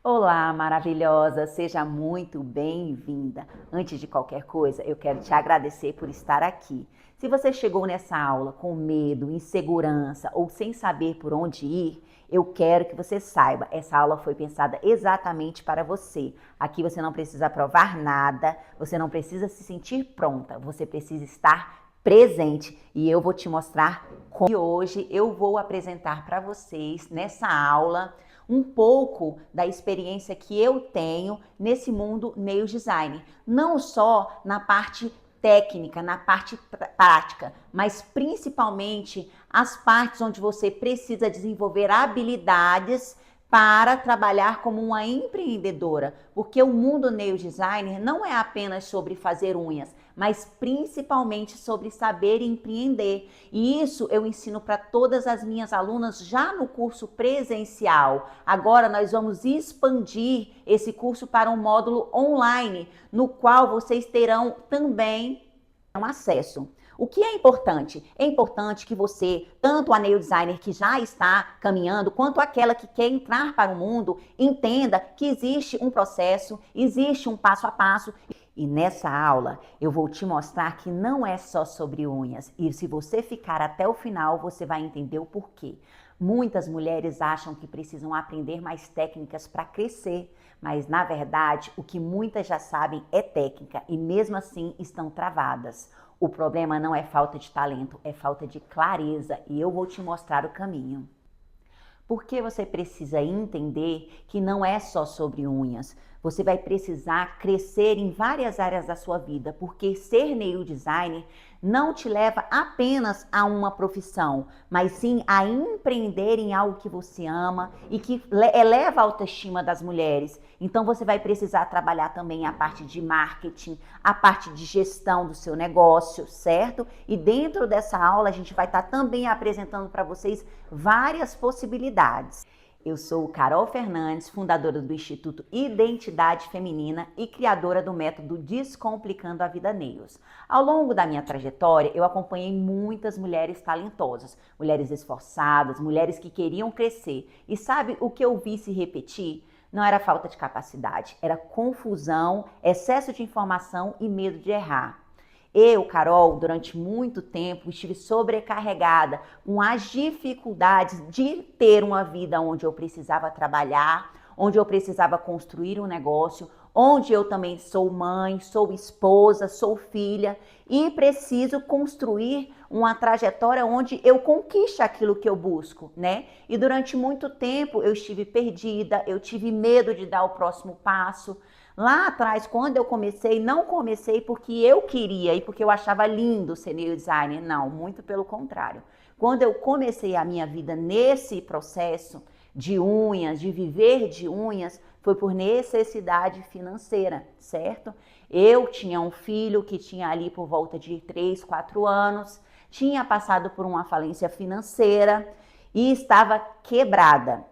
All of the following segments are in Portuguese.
Olá, maravilhosa, seja muito bem-vinda. Antes de qualquer coisa, eu quero te agradecer por estar aqui. Se você chegou nessa aula com medo, insegurança ou sem saber por onde ir, eu quero que você saiba, essa aula foi pensada exatamente para você. Aqui você não precisa provar nada, você não precisa se sentir pronta, você precisa estar presente e eu vou te mostrar como. E hoje eu vou apresentar para vocês nessa aula um pouco da experiência que eu tenho nesse mundo nail design, não só na parte técnica, na parte prática, mas principalmente as partes onde você precisa desenvolver habilidades para trabalhar como uma empreendedora, porque o mundo nail designer não é apenas sobre fazer unhas, mas principalmente sobre saber empreender. E isso eu ensino para todas as minhas alunas já no curso presencial. Agora nós vamos expandir esse curso para um módulo online, no qual vocês terão também acesso. O que é importante? É importante que você, tanto a nail designer que já está caminhando, quanto aquela que quer entrar para o mundo, entenda que existe um processo, existe um passo a passo. E nessa aula eu vou te mostrar que não é só sobre unhas. E se você ficar até o final, você vai entender o porquê. Muitas mulheres acham que precisam aprender mais técnicas para crescer, mas na verdade o que muitas já sabem é técnica e mesmo assim estão travadas. O problema não é falta de talento, é falta de clareza e eu vou te mostrar o caminho. Porque você precisa entender que não é só sobre unhas. Você vai precisar crescer em várias áreas da sua vida, porque ser nail designer não te leva apenas a uma profissão, mas sim a empreender em algo que você ama e que eleva a autoestima das mulheres. Então você vai precisar trabalhar também a parte de marketing, a parte de gestão do seu negócio, certo? E dentro dessa aula a gente vai estar também apresentando para vocês várias possibilidades. Eu sou Carol Fernandes, fundadora do Instituto Identidade Feminina e criadora do método Descomplicando a Vida Nails. Ao longo da minha trajetória, eu acompanhei muitas mulheres talentosas, mulheres esforçadas, mulheres que queriam crescer. E sabe o que eu vi se repetir? Não era falta de capacidade, era confusão, excesso de informação e medo de errar. Eu, Carol, durante muito tempo estive sobrecarregada com as dificuldades de ter uma vida onde eu precisava trabalhar, onde eu precisava construir um negócio, onde eu também sou mãe, sou esposa, sou filha e preciso construir uma trajetória onde eu conquiste aquilo que eu busco, né? E durante muito tempo eu estive perdida, eu tive medo de dar o próximo passo. Lá atrás, quando eu comecei, não comecei porque eu queria e porque eu achava lindo ser nail designer. Não, muito pelo contrário. Quando eu comecei a minha vida nesse processo de unhas, de viver de unhas, foi por necessidade financeira, certo? Eu tinha um filho que tinha ali por volta de 3, 4 anos, tinha passado por uma falência financeira e estava quebrada.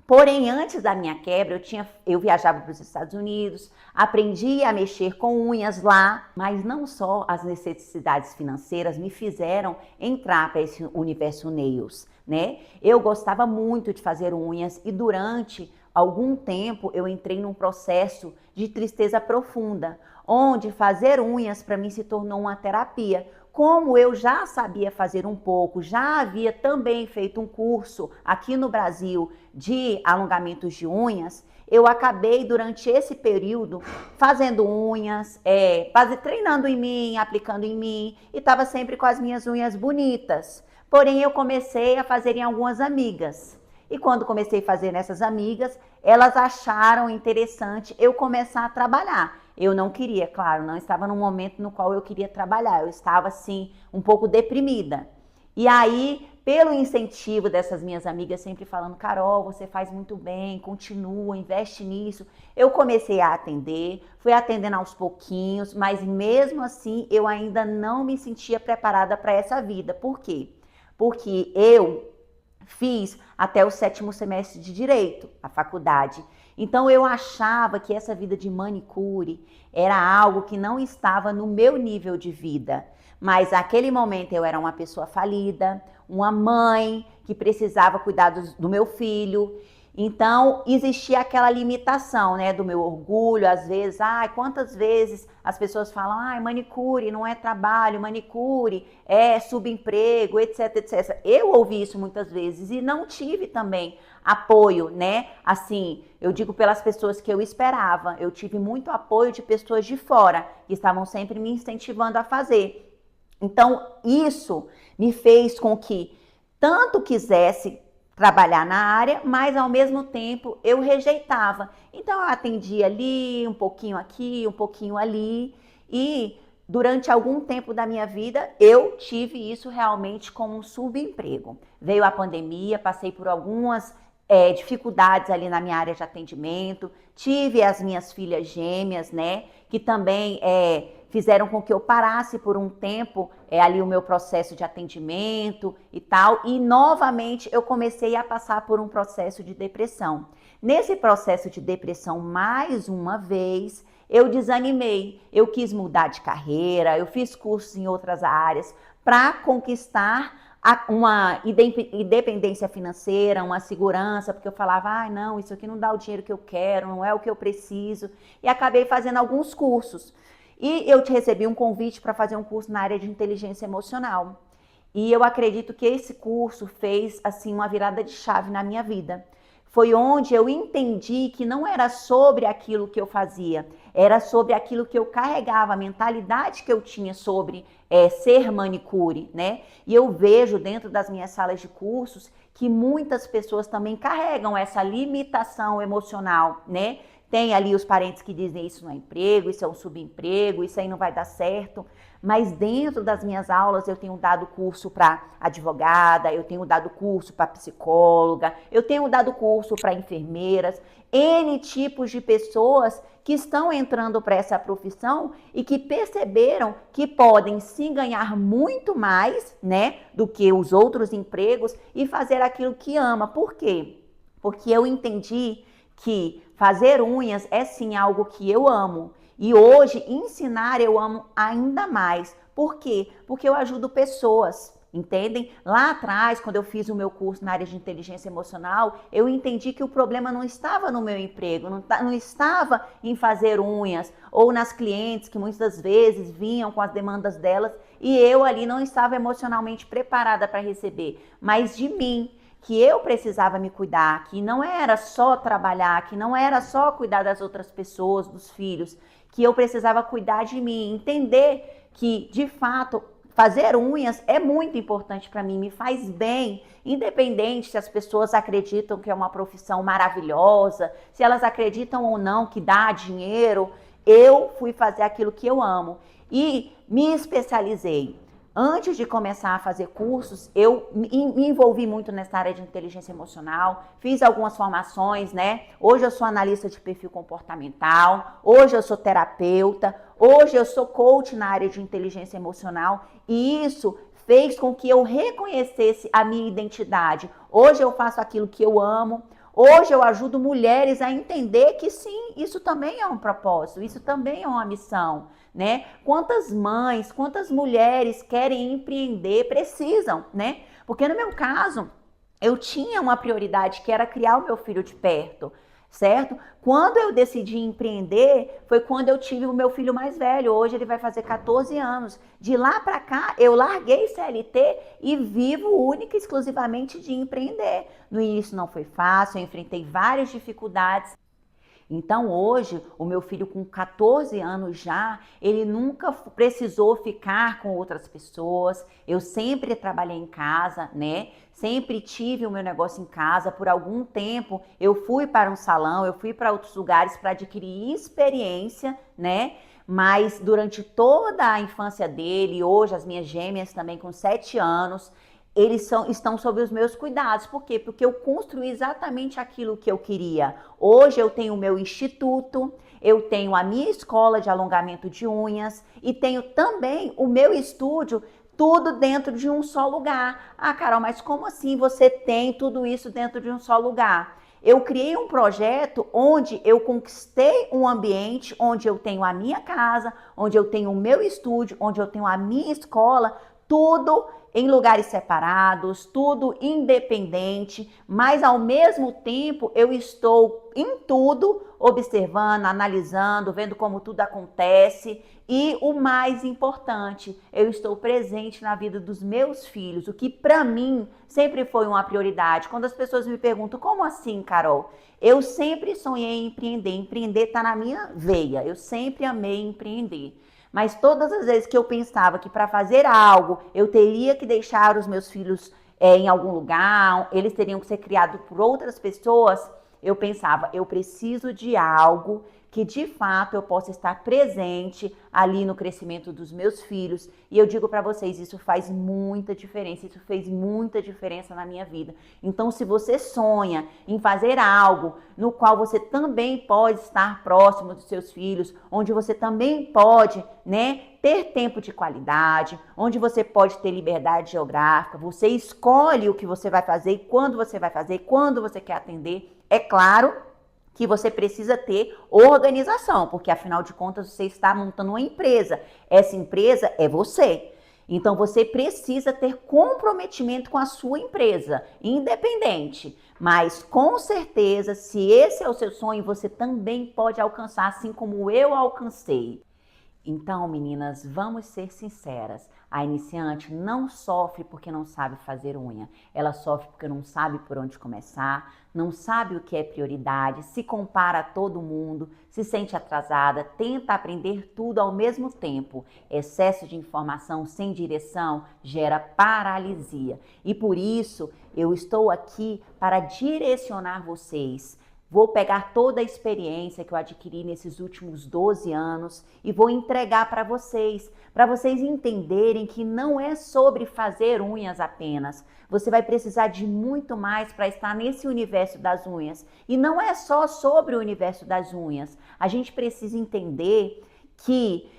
Porém, antes da minha quebra, eu viajava para os Estados Unidos, aprendi a mexer com unhas lá, mas não só as necessidades financeiras me fizeram entrar para esse universo nails, né? Eu gostava muito de fazer unhas e durante algum tempo eu entrei num processo de tristeza profunda, onde fazer unhas para mim se tornou uma terapia. Como eu já sabia fazer um pouco, já havia também feito um curso aqui no Brasil de alongamentos de unhas, eu acabei durante esse período fazendo unhas, treinando em mim, aplicando em mim e estava sempre com as minhas unhas bonitas. Porém, eu comecei a fazer em algumas amigas. E quando comecei a fazer nessas amigas, elas acharam interessante eu começar a trabalhar. Eu não queria, claro, não estava num momento no qual eu queria trabalhar. Eu estava, assim, um pouco deprimida. E aí, pelo incentivo dessas minhas amigas sempre falando, Carol, você faz muito bem, continua, investe nisso. Eu comecei a atender, fui atendendo aos pouquinhos, mas mesmo assim eu ainda não me sentia preparada para essa vida. Por quê? Porque eu fiz até o 7º semestre de Direito, a faculdade. Então eu achava que essa vida de manicure era algo que não estava no meu nível de vida. Mas naquele momento eu era uma pessoa falida, uma mãe que precisava cuidar do meu filho. Então, existia aquela limitação, né, do meu orgulho, às vezes, quantas vezes as pessoas falam, manicure não é trabalho, manicure é subemprego, etc, etc. Eu ouvi isso muitas vezes e não tive também apoio, né, assim, eu digo pelas pessoas que eu esperava, eu tive muito apoio de pessoas de fora, que estavam sempre me incentivando a fazer. Então, isso me fez com que tanto quisesse trabalhar na área, mas ao mesmo tempo eu rejeitava. Então eu atendia ali, um pouquinho aqui, um pouquinho ali, e durante algum tempo da minha vida eu tive isso realmente como um subemprego. Veio a pandemia, passei por algumas dificuldades ali na minha área de atendimento, tive as minhas filhas gêmeas, né, que também fizeram com que eu parasse por um tempo ali o meu processo de atendimento e tal, e novamente eu comecei a passar por um processo de depressão. Nesse processo de depressão, mais uma vez, eu desanimei, eu quis mudar de carreira, eu fiz cursos em outras áreas para conquistar uma independência financeira, uma segurança, porque eu falava, não, isso aqui não dá o dinheiro que eu quero, não é o que eu preciso, e acabei fazendo alguns cursos. E eu recebi um convite para fazer um curso na área de inteligência emocional. E eu acredito que esse curso fez assim uma virada de chave na minha vida. Foi onde eu entendi que não era sobre aquilo que eu fazia, era sobre aquilo que eu carregava, a mentalidade que eu tinha sobre ser manicure, né? E eu vejo dentro das minhas salas de cursos que muitas pessoas também carregam essa limitação emocional, né? Tem ali os parentes que dizem isso não é emprego, isso é um subemprego, isso aí não vai dar certo. Mas dentro das minhas aulas eu tenho dado curso para advogada, eu tenho dado curso para psicóloga, eu tenho dado curso para enfermeiras, N tipos de pessoas que estão entrando para essa profissão e que perceberam que podem sim ganhar muito mais, né, do que os outros empregos e fazer aquilo que ama. Por quê? Porque eu entendi que fazer unhas é sim algo que eu amo. E hoje, ensinar eu amo ainda mais. Por quê? Porque eu ajudo pessoas, entendem? Lá atrás, quando eu fiz o meu curso na área de inteligência emocional, eu entendi que o problema não estava no meu emprego, não estava em fazer unhas, ou nas clientes que muitas vezes vinham com as demandas delas, e eu ali não estava emocionalmente preparada para receber, mas de mim, que eu precisava me cuidar, que não era só trabalhar, que não era só cuidar das outras pessoas, dos filhos, que eu precisava cuidar de mim, entender que, de fato, fazer unhas é muito importante para mim, me faz bem, independente se as pessoas acreditam que é uma profissão maravilhosa, se elas acreditam ou não que dá dinheiro, eu fui fazer aquilo que eu amo e me especializei. Antes de começar a fazer cursos, eu me envolvi muito nessa área de inteligência emocional, fiz algumas formações, né? Hoje eu sou analista de perfil comportamental, hoje eu sou terapeuta, hoje eu sou coach na área de inteligência emocional e isso fez com que eu reconhecesse a minha identidade. Hoje eu faço aquilo que eu amo. Hoje eu ajudo mulheres a entender que sim, isso também é um propósito, isso também é uma missão, né? Quantas mães, quantas mulheres querem empreender, precisam, né? Porque no meu caso, eu tinha uma prioridade que era criar o meu filho de perto, certo? Quando eu decidi empreender, foi quando eu tive o meu filho mais velho. Hoje ele vai fazer 14 anos. De lá para cá, eu larguei CLT e vivo única e exclusivamente de empreender. No início não foi fácil, eu enfrentei várias dificuldades. Então hoje, o meu filho com 14 anos já, ele nunca precisou ficar com outras pessoas. Eu sempre trabalhei em casa, né? Sempre tive o meu negócio em casa. Por algum tempo eu fui para um salão, eu fui para outros lugares para adquirir experiência, né? Mas durante toda a infância dele, hoje as minhas gêmeas também com 7 anos, estão sob os meus cuidados. Por quê? Porque eu construí exatamente aquilo que eu queria. Hoje eu tenho o meu instituto, eu tenho a minha escola de alongamento de unhas e tenho também o meu estúdio, tudo dentro de um só lugar. Carol, mas como assim você tem tudo isso dentro de um só lugar? Eu criei um projeto onde eu conquistei um ambiente, onde eu tenho a minha casa, onde eu tenho o meu estúdio, onde eu tenho a minha escola, tudo em lugares separados, tudo independente, mas ao mesmo tempo eu estou em tudo observando, analisando, vendo como tudo acontece e o mais importante, eu estou presente na vida dos meus filhos, o que para mim sempre foi uma prioridade. Quando as pessoas me perguntam, como assim, Carol? Eu sempre sonhei em empreender, empreender está na minha veia, eu sempre amei empreender. Mas todas as vezes que eu pensava que para fazer algo eu teria que deixar os meus filhos em algum lugar, eles teriam que ser criados por outras pessoas, eu pensava, eu preciso de algo que de fato eu possa estar presente ali no crescimento dos meus filhos. E eu digo para vocês, isso faz muita diferença, isso fez muita diferença na minha vida. Então, se você sonha em fazer algo no qual você também pode estar próximo dos seus filhos, onde você também pode, né, ter tempo de qualidade, onde você pode ter liberdade geográfica, você escolhe o que você vai fazer, quando você vai fazer, quando você quer atender. É claro que você precisa ter organização, porque afinal de contas você está montando uma empresa. Essa empresa é você. Então você precisa ter comprometimento com a sua empresa, independente. Mas com certeza, se esse é o seu sonho, você também pode alcançar, assim como eu alcancei. Então, meninas, vamos ser sinceras. A iniciante não sofre porque não sabe fazer unha. Ela sofre porque não sabe por onde começar, não sabe o que é prioridade, se compara a todo mundo, se sente atrasada, tenta aprender tudo ao mesmo tempo. Excesso de informação sem direção gera paralisia. E por isso, eu estou aqui para direcionar vocês. Vou pegar toda a experiência que eu adquiri nesses últimos 12 anos e vou entregar para vocês entenderem que não é sobre fazer unhas apenas. Você vai precisar de muito mais para estar nesse universo das unhas. E não é só sobre o universo das unhas. A gente precisa entender que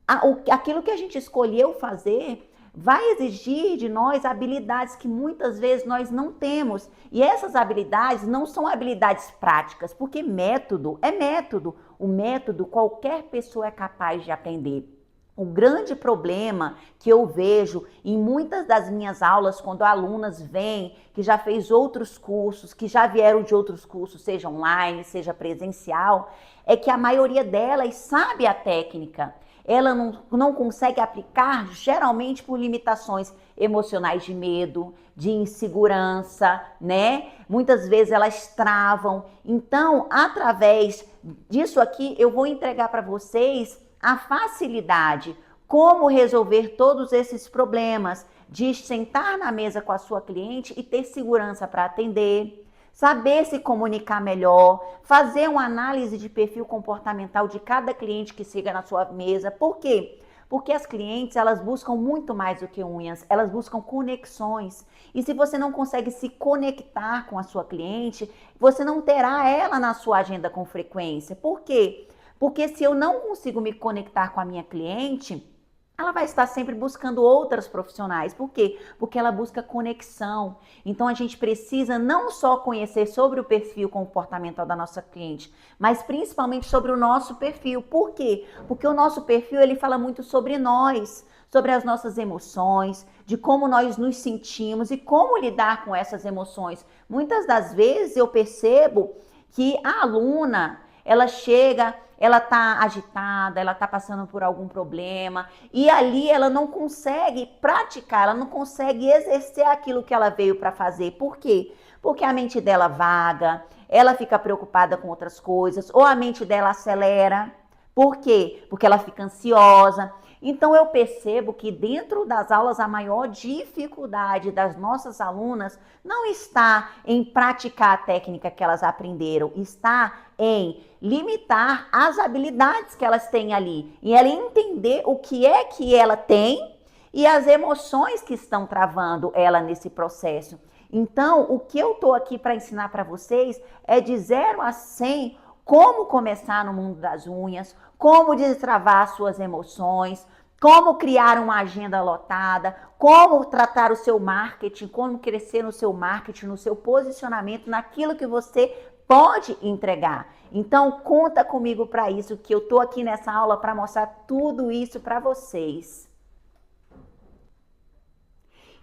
aquilo que a gente escolheu fazer vai exigir de nós habilidades que muitas vezes nós não temos. E essas habilidades não são habilidades práticas, porque método é método. O método qualquer pessoa é capaz de aprender. O grande problema que eu vejo em muitas das minhas aulas, quando alunas vêm, que já fez outros cursos, que já vieram de outros cursos, seja online, seja presencial, é que a maioria delas sabe a técnica. Ela não consegue aplicar, geralmente por limitações emocionais de medo, de insegurança, né? Muitas vezes elas travam. Então, através disso aqui, eu vou entregar para vocês a facilidade, como resolver todos esses problemas, de sentar na mesa com a sua cliente e ter segurança para atender, saber se comunicar melhor, fazer uma análise de perfil comportamental de cada cliente que chega na sua mesa. Por quê? Porque as clientes, elas buscam muito mais do que unhas, elas buscam conexões. E se você não consegue se conectar com a sua cliente, você não terá ela na sua agenda com frequência. Por quê? Porque se eu não consigo me conectar com a minha cliente, ela vai estar sempre buscando outras profissionais. Por quê? Porque ela busca conexão. Então a gente precisa não só conhecer sobre o perfil comportamental da nossa cliente, mas principalmente sobre o nosso perfil. Por quê? Porque o nosso perfil, ele fala muito sobre nós, sobre as nossas emoções, de como nós nos sentimos e como lidar com essas emoções. Muitas das vezes eu percebo que a aluna, ela chega, ela tá agitada, ela tá passando por algum problema e ali ela não consegue praticar, ela não consegue exercer aquilo que ela veio para fazer. Por quê? Porque a mente dela vaga, ela fica preocupada com outras coisas, ou a mente dela acelera. Por quê? Porque ela fica ansiosa. Então eu percebo que dentro das aulas a maior dificuldade das nossas alunas não está em praticar a técnica que elas aprenderam, está em limitar as habilidades que elas têm ali, e ela entender o que é que ela tem e as emoções que estão travando ela nesse processo. Então, o que eu estou aqui para ensinar para vocês é de 0 a 100 como começar no mundo das unhas, como destravar suas emoções, como criar uma agenda lotada, como tratar o seu marketing, como crescer no seu marketing, no seu posicionamento, naquilo que você pode entregar. Então, conta comigo para isso, que eu tô aqui nessa aula para mostrar tudo isso para vocês.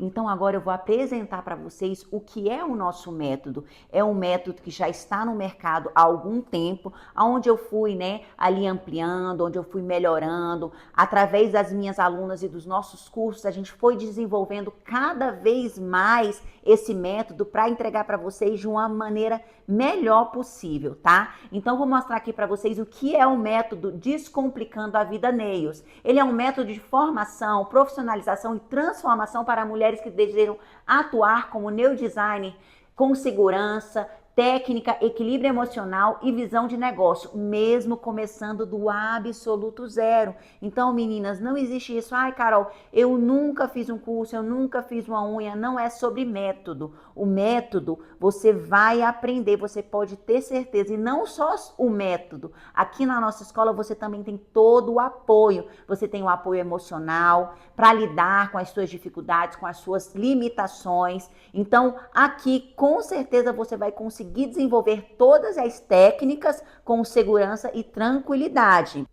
Então agora eu vou apresentar para vocês o que é o nosso método. É um método que já está no mercado há algum tempo, onde eu fui, né, ali ampliando, onde eu fui melhorando, através das minhas alunas e dos nossos cursos, a gente foi desenvolvendo cada vez mais esse método para entregar para vocês de uma maneira melhor possível, tá? Então vou mostrar aqui para vocês o que é o método Descomplicando a Vida Nails. Ele é um método de formação, profissionalização e transformação para mulheres que desejam atuar como nail designer com segurança, técnica, equilíbrio emocional e visão de negócio, mesmo começando do absoluto zero. Então, meninas, não existe isso. Ai, Carol, eu nunca fiz um curso, eu nunca fiz uma unha. Não é sobre método. O método você vai aprender, você pode ter certeza. E não só o método. Aqui na nossa escola você também tem todo o apoio. Você tem o apoio emocional para lidar com as suas dificuldades, com as suas limitações. Então, aqui com certeza você vai conseguir desenvolver todas as técnicas com segurança e tranquilidade.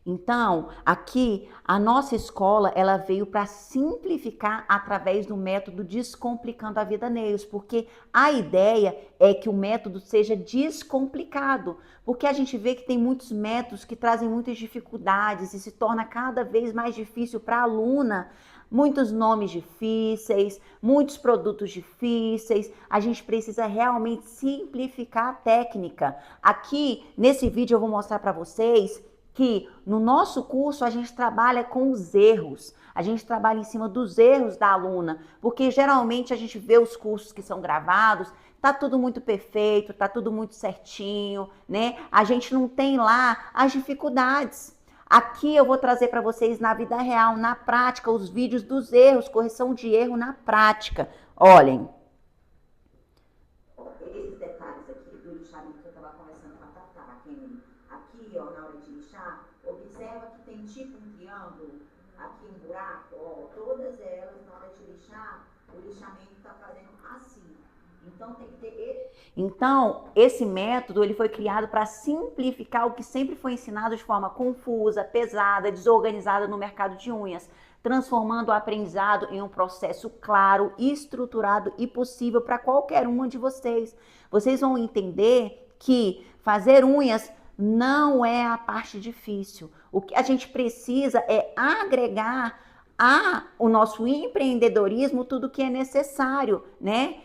Então, aqui a nossa escola, ela veio para simplificar através do método Descomplicando a Vida Nails, porque a ideia é que o método seja descomplicado, porque a gente vê que tem muitos métodos que trazem muitas dificuldades e se torna cada vez mais difícil para a aluna. Muitos nomes difíceis, muitos produtos difíceis, a gente precisa realmente simplificar a técnica. Aqui, nesse vídeo, eu vou mostrar para vocês que no nosso curso a gente trabalha com os erros, a gente trabalha em cima dos erros da aluna, porque geralmente a gente vê os cursos que são gravados, tá tudo muito perfeito, tá tudo muito certinho, né? A gente não tem lá as dificuldades. Aqui eu vou trazer para vocês na vida real, na prática, os vídeos dos erros, correção de erro na prática. Olhem. Esses detalhes aqui do lixamento que eu estava conversando com a Tatá, aqui, ó, na hora de lixar, observa que tem tipo um triângulo, aqui um buraco, ó, todas elas, na hora de lixar, o lixamento está fazendo assim. Então tem que ter esse método ele foi criado para simplificar o que sempre foi ensinado de forma confusa, pesada, desorganizada no mercado de unhas, transformando o aprendizado em um processo claro, estruturado e possível para qualquer uma de vocês. Vocês vão entender que fazer unhas não é a parte difícil. O que a gente precisa é agregar ao nosso empreendedorismo tudo que é necessário, né?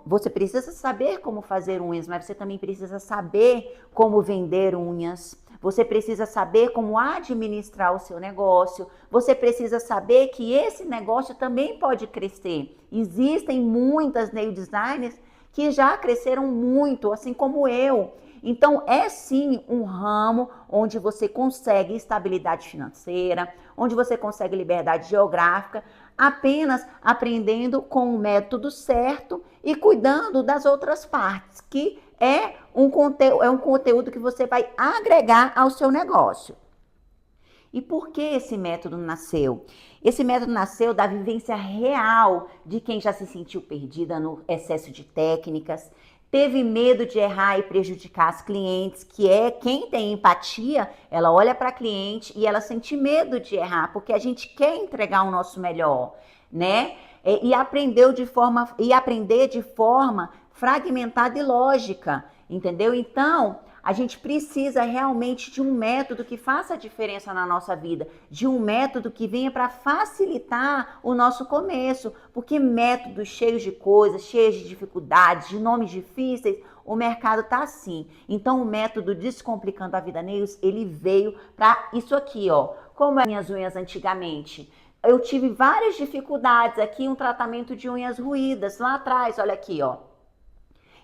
Você precisa saber como fazer unhas, mas você também precisa saber como vender unhas. Você precisa saber como administrar o seu negócio. Você precisa saber que esse negócio também pode crescer. Existem muitas nail designers que já cresceram muito, assim como eu. Então, é sim um ramo onde você consegue estabilidade financeira, onde você consegue liberdade geográfica, apenas aprendendo com o método certo e cuidando das outras partes, que é um conteúdo que você vai agregar ao seu negócio. E por que esse método nasceu? Esse método nasceu da vivência real de quem já se sentiu perdida no excesso de técnicas, teve medo de errar e prejudicar as clientes, que é quem tem empatia, ela olha para a cliente e ela sente medo de errar, porque a gente quer entregar o nosso melhor, né? E aprender de forma fragmentada e lógica, entendeu? Então, a gente precisa realmente de um método que faça a diferença na nossa vida, de um método que venha para facilitar o nosso começo, porque métodos cheios de coisas, cheios de dificuldades, de nomes difíceis, o mercado tá assim. Então o método Descomplicando a Vida Nails, ele veio para isso aqui, ó. Como eram minhas unhas antigamente? Eu tive várias dificuldades aqui, um tratamento de unhas ruídas lá atrás, olha aqui, ó.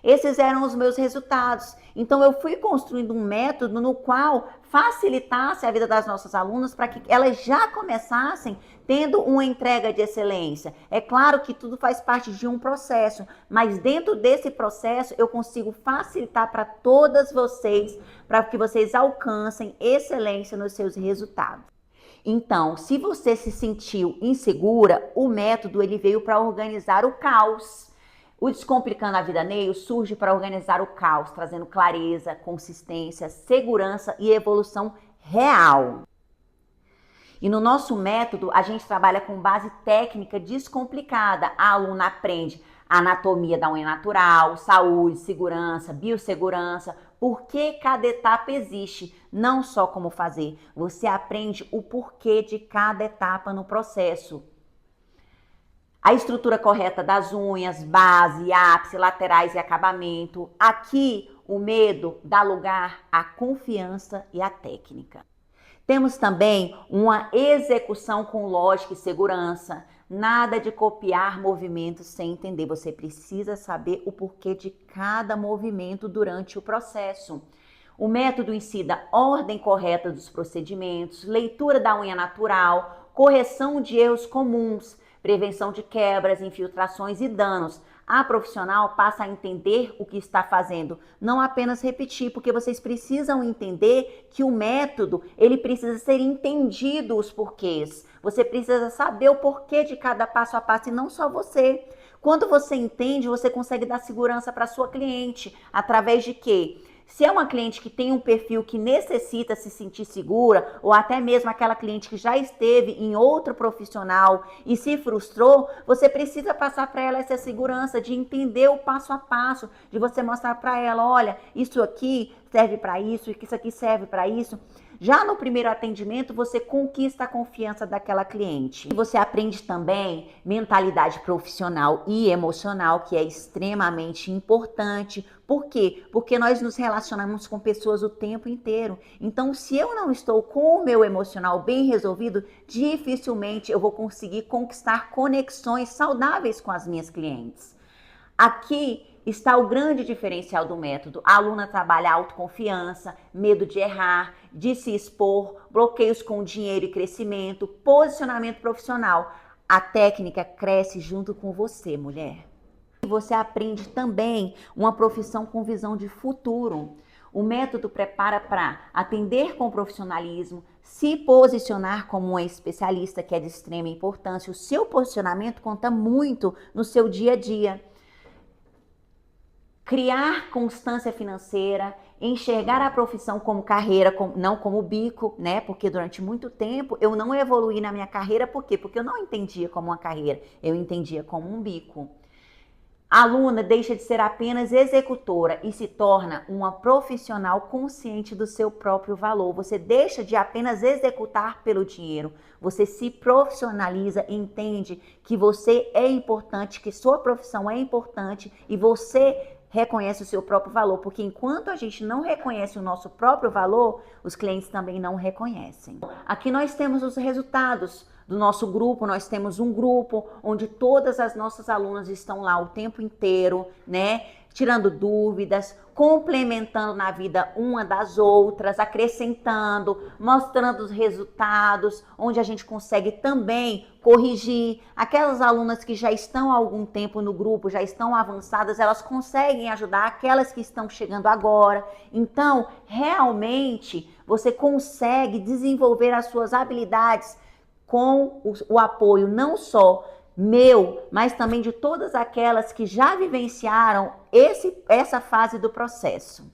Esses eram os meus resultados. Então, eu fui construindo um método no qual facilitasse a vida das nossas alunas para que elas já começassem tendo uma entrega de excelência. É claro que tudo faz parte de um processo, mas dentro desse processo eu consigo facilitar para todas vocês, para que vocês alcancem excelência nos seus resultados. Então, se você se sentiu insegura, o método ele veio para organizar o caos. O Descomplicando a Vida Nails surge para organizar o caos, trazendo clareza, consistência, segurança e evolução real. E no nosso método, a gente trabalha com base técnica descomplicada. A aluna aprende a anatomia da unha natural, saúde, segurança, biossegurança, por que cada etapa existe, não só como fazer. Você aprende o porquê de cada etapa no processo. A estrutura correta das unhas, base, ápice, laterais e acabamento. Aqui, o medo dá lugar à confiança e à técnica. Temos também uma execução com lógica e segurança. Nada de copiar movimentos sem entender. Você precisa saber o porquê de cada movimento durante o processo. O método ensina ordem correta dos procedimentos, leitura da unha natural, correção de erros comuns, prevenção de quebras, infiltrações e danos. A profissional passa a entender o que está fazendo, não apenas repetir, porque vocês precisam entender que o método, ele precisa ser entendido os porquês. Você precisa saber o porquê de cada passo a passo e não só você. Quando você entende, você consegue dar segurança para sua cliente, através de quê? Se é uma cliente que tem um perfil que necessita se sentir segura, ou até mesmo aquela cliente que já esteve em outro profissional e se frustrou, você precisa passar para ela essa segurança de entender o passo a passo, de você mostrar para ela, olha, isso aqui serve para isso, e isso aqui serve para isso. Já no primeiro atendimento, você conquista a confiança daquela cliente. E você aprende também mentalidade profissional e emocional, que é extremamente importante. Por quê? Porque nós nos relacionamos com pessoas o tempo inteiro. Então, se eu não estou com o meu emocional bem resolvido, dificilmente eu vou conseguir conquistar conexões saudáveis com as minhas clientes. Aqui está o grande diferencial do método. A aluna trabalha autoconfiança, medo de errar, de se expor, bloqueios com dinheiro e crescimento, posicionamento profissional. A técnica cresce junto com você, mulher. E você aprende também uma profissão com visão de futuro. O método prepara para atender com profissionalismo, se posicionar como uma especialista, que é de extrema importância. O seu posicionamento conta muito no seu dia a dia. Criar constância financeira, enxergar a profissão como carreira, não como bico, né? Porque durante muito tempo eu não evoluí na minha carreira, por quê? Porque eu não entendia como uma carreira, eu entendia como um bico. A aluna deixa de ser apenas executora e se torna uma profissional consciente do seu próprio valor. Você deixa de apenas executar pelo dinheiro. Você se profissionaliza, entende que você é importante, que sua profissão é importante e você reconhece o seu próprio valor. Porque enquanto a gente não reconhece o nosso próprio valor, os clientes também não reconhecem. Aqui nós temos os resultados do nosso grupo. Nós temos um grupo onde todas as nossas alunas estão lá o tempo inteiro, né? Tirando dúvidas, complementando na vida uma das outras, acrescentando, mostrando os resultados, onde a gente consegue também corrigir. Aquelas alunas que já estão há algum tempo no grupo, já estão avançadas, elas conseguem ajudar aquelas que estão chegando agora. Então, realmente, você consegue desenvolver as suas habilidades com o apoio não só meu, mas também de todas aquelas que já vivenciaram essa fase do processo.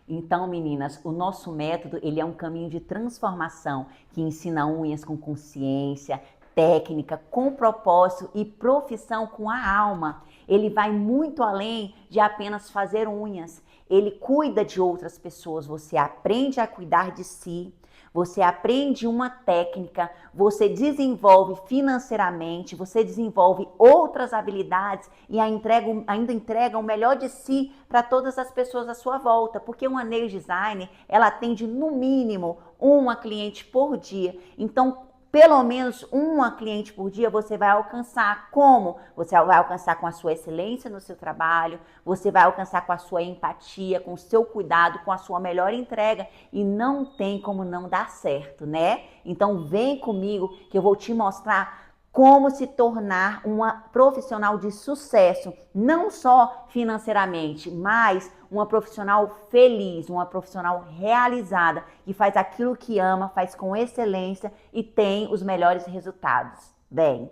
Então, meninas, o nosso método, ele é um caminho de transformação que ensina unhas com consciência, técnica, com propósito e profissão com a alma. Ele vai muito além de apenas fazer unhas. Ele cuida de outras pessoas, você aprende a cuidar de si. Você aprende uma técnica, você desenvolve financeiramente, você desenvolve outras habilidades e ainda entrega o melhor de si para todas as pessoas à sua volta. Porque uma nail designer, ela atende no mínimo uma cliente por dia. Então, pelo menos uma cliente por dia você vai alcançar. Como? Você vai alcançar com a sua excelência no seu trabalho, você vai alcançar com a sua empatia, com o seu cuidado, com a sua melhor entrega. E não tem como não dar certo, né? Então vem comigo que eu vou te mostrar como se tornar uma profissional de sucesso, não só financeiramente, mas uma profissional feliz, uma profissional realizada, que faz aquilo que ama, faz com excelência e tem os melhores resultados. Bem,